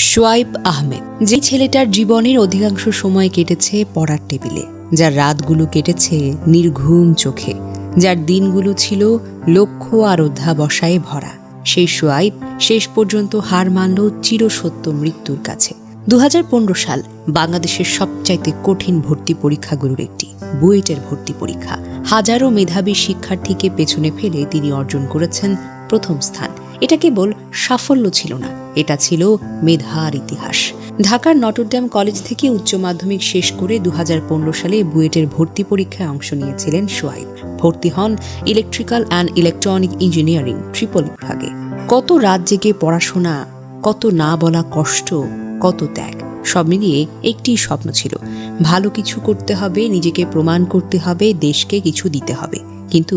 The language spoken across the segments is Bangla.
শোয়াইব আহমেদ, যে ছেলেটার জীবনের অধিকাংশ সময় কেটেছে পড়ার টেবিলে, যার রাতগুলো কেটেছে নির্ঘুম চোখে, যার দিনগুলো ছিল লক্ষ্য আর অধ্যাবসায়ে ভরা, সেই শোয়াইব শেষ পর্যন্ত হার মানল চিরসত্য মৃত্যুর কাছে। 2015 সাল বাংলাদেশের সবচাইতে কঠিন ভর্তি পরীক্ষাগুলোর একটি, বুয়েটের ভর্তি পরীক্ষা। হাজারো মেধাবী শিক্ষার্থীকে পেছনে ফেলে তিনি অর্জন করেছেন প্রথম স্থান। এটা কেবল সাফল্য ছিল না, এটা ছিল মেধার ইতিহাস। ঢাকার নটরডেম কলেজ থেকে উচ্চ মাধ্যমিক শেষ করে 2015 সালে বুয়েটের ভর্তি পরীক্ষায় অংশ নিয়েছিলেন শোয়াইব। ভর্তি হন electrical and electronic engineering triple বিভাগে। কত রাত জেগে পড়াশোনা, কত না বলা কষ্ট, কত ত্যাগ, সব মিলিয়ে একটি স্বপ্ন ছিল, ভালো কিছু করতে হবে, নিজেকে প্রমাণ করতে হবে, দেশকে কিছু দিতে হবে। কিন্তু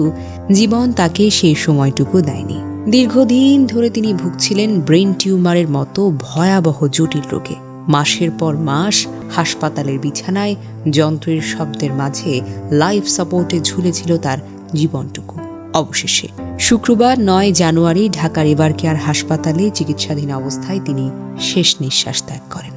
জীবন তাকে সেই সময়টুকু দেয়নি। দীর্ঘদিন ধরে তিনি ভুগছিলেন ব্রেন টিউমারের মতো ভয়াবহ জটিল রোগে। মাসের পর মাস হাসপাতালের বিছানায় যন্ত্রের শব্দের মাঝে লাইফ সাপোর্টে ঝুলেছিল তার জীবনটুকু। অবশেষে শুক্রবার 9 জানুয়ারি ঢাকার এভার কেয়ার হাসপাতালে চিকিৎসাধীন অবস্থায় তিনি শেষ নিঃশ্বাস ত্যাগ করেন।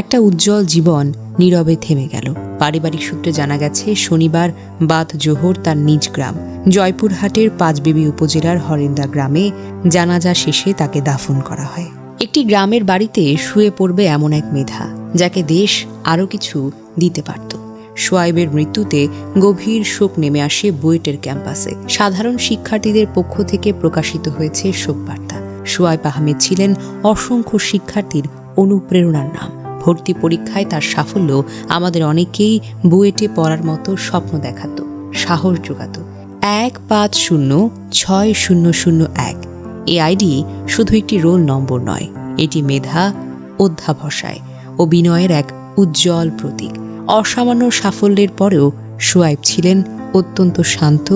একটা উজ্জ্বল জীবন নীরবে থেমে গেল। পারিবারিক সূত্রে জানা গেছে, শনিবার বাদ জোহর তার নিজ গ্রাম জয়পুরহাটের পাঁচবিবি উপজেলার হরেন্দা গ্রামে জানাজা শেষে তাকে দাফন করা হয়। একটি গ্রামের বাড়িতে শুয়ে পড়বে এমন এক মেধা, যাকে দেশ আরও কিছু দিতে পারত। শোয়াইবের মৃত্যুতে গভীর শোক নেমে আসে বুয়েটের ক্যাম্পাসে। সাধারণ শিক্ষার্থীদের পক্ষ থেকে প্রকাশিত হয়েছে শোকবার্তা। শোয়াইব আহমেদ ছিলেন অসংখ্য শিক্ষার্থীর অনুপ্রেরণার নাম। ভর্তি পরীক্ষায় তার সাফল্য আমাদের অনেকেই বুয়েটে পড়ার মতো স্বপ্ন দেখাত, সাহস যোগাত। 15060001 এই আইডি শুধু একটি রোল নম্বর নয়, এটি মেধা, অধ্যাবসায় ও বিনয়ের এক উজ্জ্বল প্রতীক। অসামান্য সাফল্যের পরেও শোয়াইব ছিলেন অত্যন্ত শান্ত,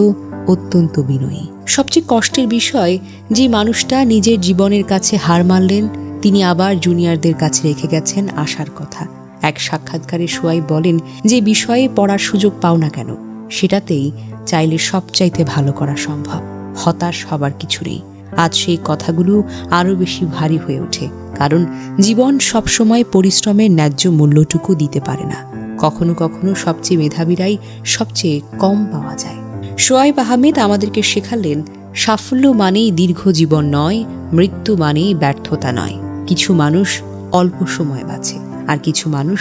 অত্যন্ত বিনয়ী। সবচেয়ে কষ্টের বিষয়, যে মানুষটা নিজের জীবনের কাছে হার মানলেন, তিনি আবার জুনিয়রদের কাছে রেখে গেছেন আশার কথা। এক সাক্ষাৎকারে শোয়াইব বলেন, যে বিষয়ে পড়ার সুযোগ পাও না কেন, সেটাতেই চাইলে সবচাইতে ভালো করা সম্ভব। হতাশ হবার কিছু নেই। আজ সেই কথাগুলো আরও বেশি ভারী হয়ে ওঠে, কারণ জীবন সবসময় পরিশ্রমের ন্যায্য মূল্যটুকু দিতে পারে না। কখনো কখনো সবচেয়ে মেধাবীরাই সবচেয়ে কম পাওয়া যায়। শোয়াইব আহমেদ আমাদেরকে শেখালেন, সাফল্য মানেই দীর্ঘ জীবন নয়, মৃত্যু মানেই ব্যর্থতা নয়। কিছু মানুষ অল্প সময় বাঁচে, আর কিছু মানুষ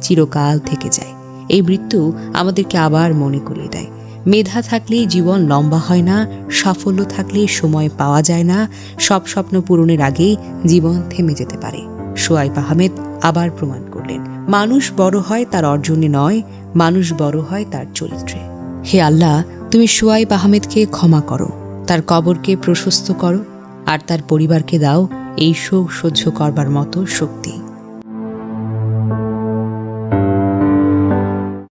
চিরকাল থেকে যায়। এই মৃত্যু আমাদেরকে আবার মনে করিয়ে দেয়, মেধা থাকলেই জীবন লম্বা হয় না, সাফল্য থাকলেই সময় পাওয়া যায় না, সব স্বপ্ন পূরণের আগেই জীবন থেমে যেতে পারে। শোয়াইব আহমেদ আবার প্রমাণ করলেন, মানুষ বড় হয় তার অর্জনে নয়, মানুষ বড় হয় তার চরিত্রে। হে আল্লাহ, তুমি শোয়াইব আহমেদকে ক্ষমা করো, তার কবরকে প্রশস্ত করো, আর তার পরিবারকে দাও এই শোক সহ্য করবার মতো শক্তি।